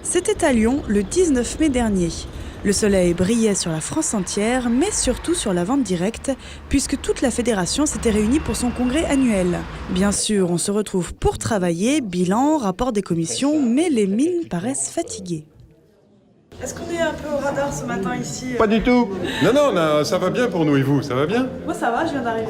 C'était à Lyon le 19 mai dernier. Le soleil brillait sur la France entière, mais surtout sur la vente directe, puisque toute la fédération s'était réunie pour son congrès annuel. Bien sûr, on se retrouve pour travailler, bilan, rapport des commissions, mais les mines paraissent fatiguées. Est-ce qu'on est un peu au radar ce matin ici? Pas du tout. Non, ça va bien pour nous et vous, ça va bien? Moi ça va, je viens d'arriver.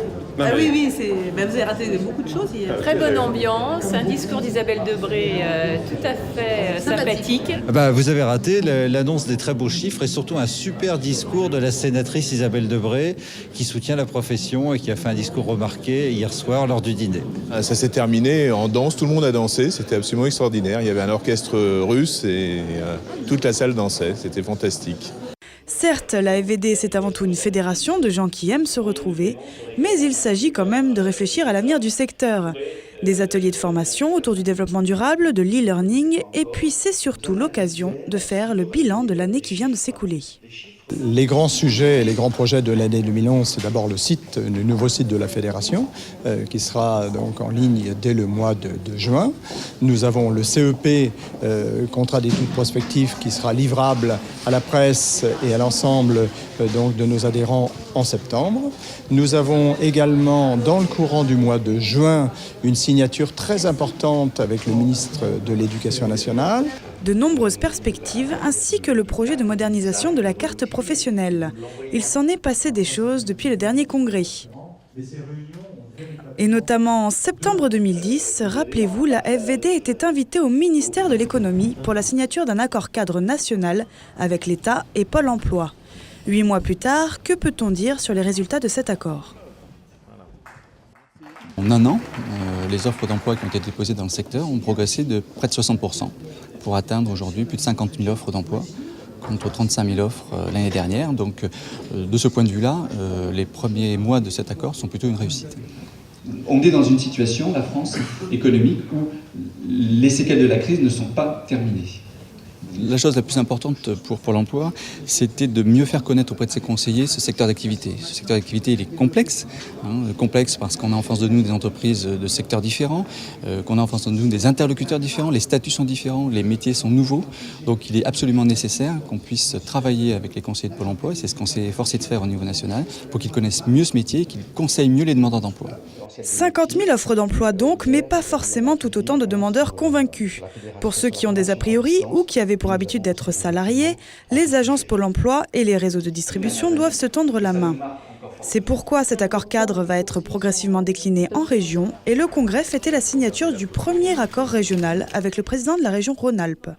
Oui, vous avez raté beaucoup de choses hier. Très bonne ambiance, un discours d'Isabelle Debré tout à fait sympathique. Vous avez raté l'annonce des très beaux chiffres et surtout un super discours de la sénatrice Isabelle Debré qui soutient la profession et qui a fait un discours remarqué hier soir lors du dîner. Ça s'est terminé en danse, tout le monde a dansé, c'était absolument extraordinaire. Il y avait un orchestre russe et toute la salle dansait, c'était fantastique. Certes, la FVD, c'est avant tout une fédération de gens qui aiment se retrouver, mais il s'agit quand même de réfléchir à l'avenir du secteur. Des ateliers de formation autour du développement durable, de l'e-learning, et puis c'est surtout l'occasion de faire le bilan de l'année qui vient de s'écouler. Les grands sujets et les grands projets de l'année 2011, c'est d'abord le nouveau site de la fédération qui sera donc en ligne dès le mois de juin. Nous avons le CEP, contrat d'études prospectives, qui sera livrable à la presse et à l'ensemble donc de nos adhérents en septembre. Nous avons également, dans le courant du mois de juin, une signature très importante avec le ministre de l'Éducation nationale. De nombreuses perspectives ainsi que le projet de modernisation de la carte professionnelle. Il s'en est passé des choses depuis le dernier congrès. Et notamment en septembre 2010, rappelez-vous, la FVD était invitée au ministère de l'économie pour la signature d'un accord cadre national avec l'État et Pôle emploi. 8 mois plus tard, que peut-on dire sur les résultats de cet accord ? En un an, les offres d'emploi qui ont été déposées dans le secteur ont progressé de près de 60% pour atteindre aujourd'hui plus de 50 000 offres d'emploi contre 35 000 offres l'année dernière. Donc de ce point de vue-là, les premiers mois de cet accord sont plutôt une réussite. On est dans une situation, la France, économique où les séquelles de la crise ne sont pas terminées. La chose la plus importante pour l'emploi, c'était de mieux faire connaître auprès de ses conseillers ce secteur d'activité. Ce secteur d'activité, il est complexe, complexe parce qu'on a en face de nous des entreprises de secteurs différents, qu'on a en face de nous des interlocuteurs différents, les statuts sont différents, les métiers sont nouveaux. Donc il est absolument nécessaire qu'on puisse travailler avec les conseillers de Pôle emploi, et c'est ce qu'on s'est efforcé de faire au niveau national, pour qu'ils connaissent mieux ce métier et qu'ils conseillent mieux les demandeurs d'emploi. 50 000 offres d'emploi donc, mais pas forcément tout autant de demandeurs convaincus. Pour ceux qui ont des a priori ou qui avaient pour habitude d'être salariés, les agences Pôle emploi et les réseaux de distribution doivent se tendre la main. C'est pourquoi cet accord cadre va être progressivement décliné en région et le Congrès fêtait la signature du premier accord régional avec le président de la région Rhône-Alpes.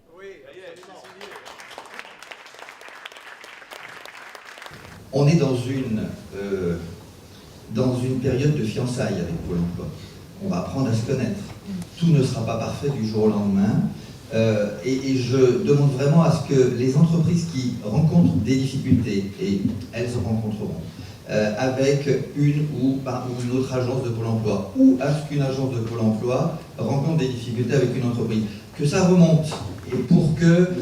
On est dans une période de fiançailles avec Pôle emploi. On va apprendre à se connaître. Tout ne sera pas parfait du jour au lendemain. Et je demande vraiment à ce que les entreprises qui rencontrent des difficultés, et elles en rencontreront, avec une ou une autre agence de Pôle emploi, ou à ce qu'une agence de Pôle emploi rencontre des difficultés avec une entreprise, que ça remonte, et pour que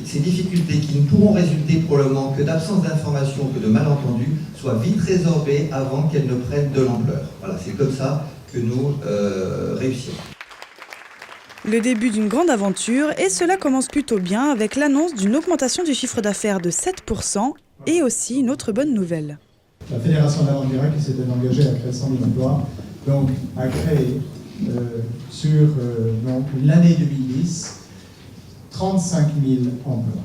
ces difficultés qui ne pourront résulter probablement que d'absence d'information, que de malentendus, soient vite résorbées avant qu'elles ne prennent de l'ampleur. Voilà, c'est comme ça que nous réussirons. Le début d'une grande aventure, et cela commence plutôt bien avec l'annonce d'une augmentation du chiffre d'affaires de 7% et aussi une autre bonne nouvelle. La Fédération de la vente directe qui s'était engagée à créer 100 000 emplois, donc a créé sur l'année 2010 35 000 emplois.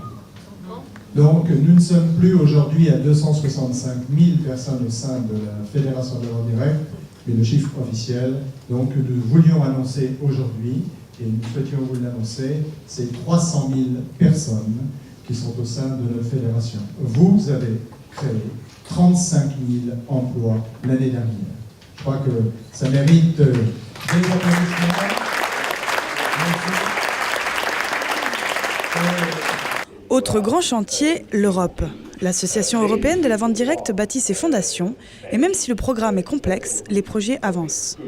Donc nous ne sommes plus aujourd'hui à 265 000 personnes au sein de la Fédération de la vente directe, mais le chiffre officiel donc, que nous voulions annoncer aujourd'hui, et nous souhaitions vous l'annoncer, c'est 300 000 personnes qui sont au sein de notre fédération. Vous avez créé 35 000 emplois l'année dernière. Je crois que ça mérite des applaudissements. Autre grand chantier, l'Europe. L'Association européenne de la vente directe bâtit ses fondations, et même si le programme est complexe, les projets avancent.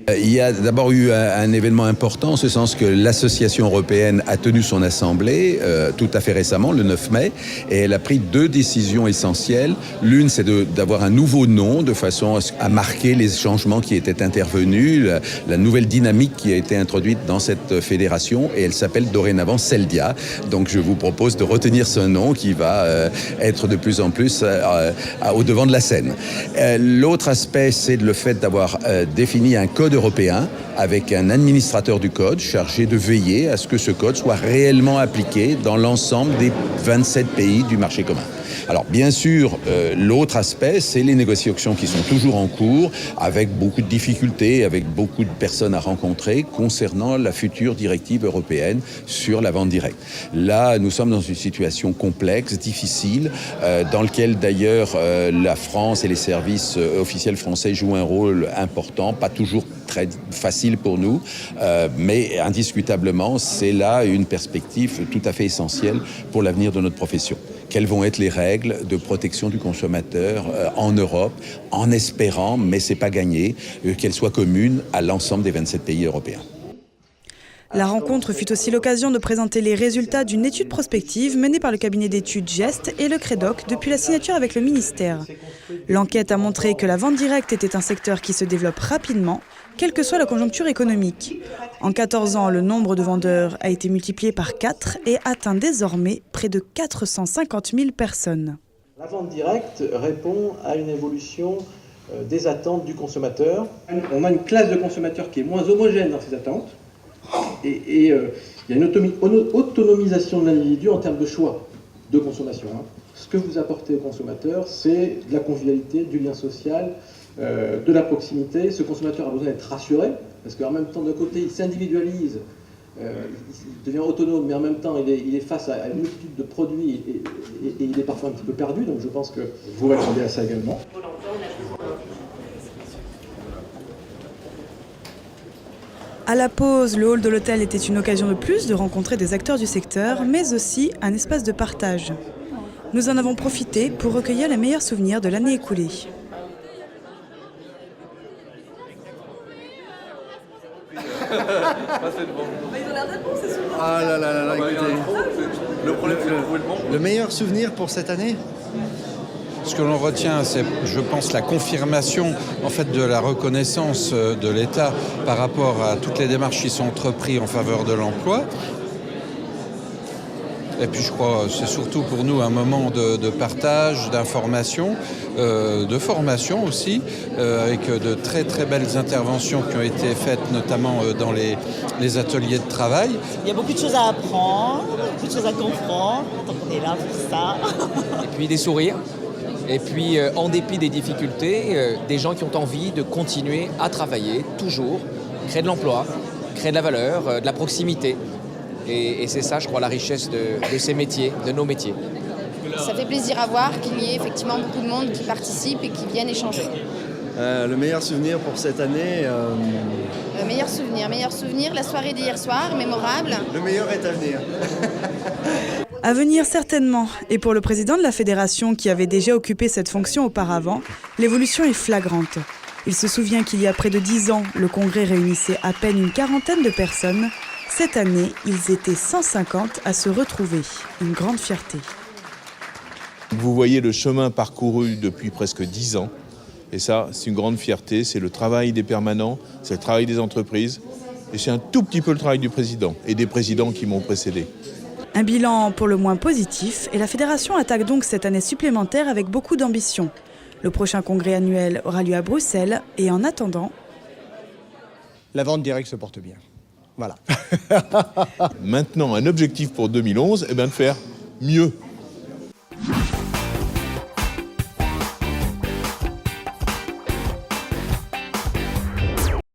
Il y a d'abord eu un événement important, en ce sens que l'association européenne a tenu son assemblée tout à fait récemment, le 9 mai, et elle a pris 2 décisions essentielles. L'une, c'est d'avoir un nouveau nom, de façon à marquer les changements qui étaient intervenus, la nouvelle dynamique qui a été introduite dans cette fédération, et elle s'appelle dorénavant CELDIA. Donc je vous propose de retenir ce nom qui va être de plus en plus au devant de la scène. L'autre aspect, c'est le fait d'avoir défini un code européen avec un administrateur du code chargé de veiller à ce que ce code soit réellement appliqué dans l'ensemble des 27 pays du marché commun. Alors bien sûr, l'autre aspect, c'est les négociations qui sont toujours en cours, avec beaucoup de difficultés, avec beaucoup de personnes à rencontrer concernant la future directive européenne sur la vente directe. Là, nous sommes dans une situation complexe, difficile, dans laquelle d'ailleurs la France et les services officiels français jouent un rôle important, pas toujours très facile pour nous, mais indiscutablement, c'est là une perspective tout à fait essentielle pour l'avenir de notre profession. Quelles vont être les règles de protection du consommateur en Europe, en espérant, mais c'est pas gagné, qu'elles soient communes à l'ensemble des 27 pays européens. La rencontre fut aussi l'occasion de présenter les résultats d'une étude prospective menée par le cabinet d'études GEST et le CREDOC depuis la signature avec le ministère. L'enquête a montré que la vente directe était un secteur qui se développe rapidement, quelle que soit la conjoncture économique. En 14 ans, le nombre de vendeurs a été multiplié par 4 et atteint désormais près de 450 000 personnes. La vente directe répond à une évolution des attentes du consommateur. On a une classe de consommateurs qui est moins homogène dans ses attentes. Et il y a une autonomisation de l'individu en termes de choix de consommation. Ce que vous apportez au consommateur, c'est de la convivialité, du lien social, de la proximité. Ce consommateur a besoin d'être rassuré, parce qu'en même temps, d'un côté, il s'individualise, il devient autonome, mais en même temps, il est face à une multitude de produits et il est parfois un petit peu perdu. Donc je pense que vous répondez à ça également. À la pause, le hall de l'hôtel était une occasion de plus de rencontrer des acteurs du secteur, mais aussi un espace de partage. Nous en avons profité pour recueillir les meilleurs souvenirs de l'année écoulée. Ah là là là là, écoutez. Le meilleur souvenir pour cette année ? Ce que l'on retient, c'est, je pense, la confirmation en fait, de la reconnaissance de l'État par rapport à toutes les démarches qui sont entreprises en faveur de l'emploi. Et puis je crois que c'est surtout pour nous un moment de partage, d'information, de formation aussi, avec de très très belles interventions qui ont été faites notamment dans les ateliers de travail. Il y a beaucoup de choses à apprendre, beaucoup de choses à comprendre, donc on est là pour ça. Et puis des sourires. Et puis, en dépit des difficultés, des gens qui ont envie de continuer à travailler, toujours, créer de l'emploi, créer de la valeur, de la proximité. Et c'est ça, je crois, la richesse de ces métiers, de nos métiers. Ça fait plaisir à voir qu'il y ait effectivement beaucoup de monde qui participe et qui viennent échanger. Le meilleur souvenir pour cette année Meilleur souvenir, la soirée d'hier soir, mémorable. Le meilleur est à venir. À venir certainement. Et pour le président de la fédération qui avait déjà occupé cette fonction auparavant, l'évolution est flagrante. Il se souvient qu'il y a près de 10 ans, le congrès réunissait à peine une quarantaine de personnes. Cette année, ils étaient 150 à se retrouver. Une grande fierté. Vous voyez le chemin parcouru depuis presque 10 ans. Et ça, c'est une grande fierté. C'est le travail des permanents, c'est le travail des entreprises. Et c'est un tout petit peu le travail du président et des présidents qui m'ont précédé. Un bilan pour le moins positif et la fédération attaque donc cette année supplémentaire avec beaucoup d'ambition. Le prochain congrès annuel aura lieu à Bruxelles et en attendant... La vente directe se porte bien. Voilà. Maintenant, un objectif pour 2011, de faire mieux.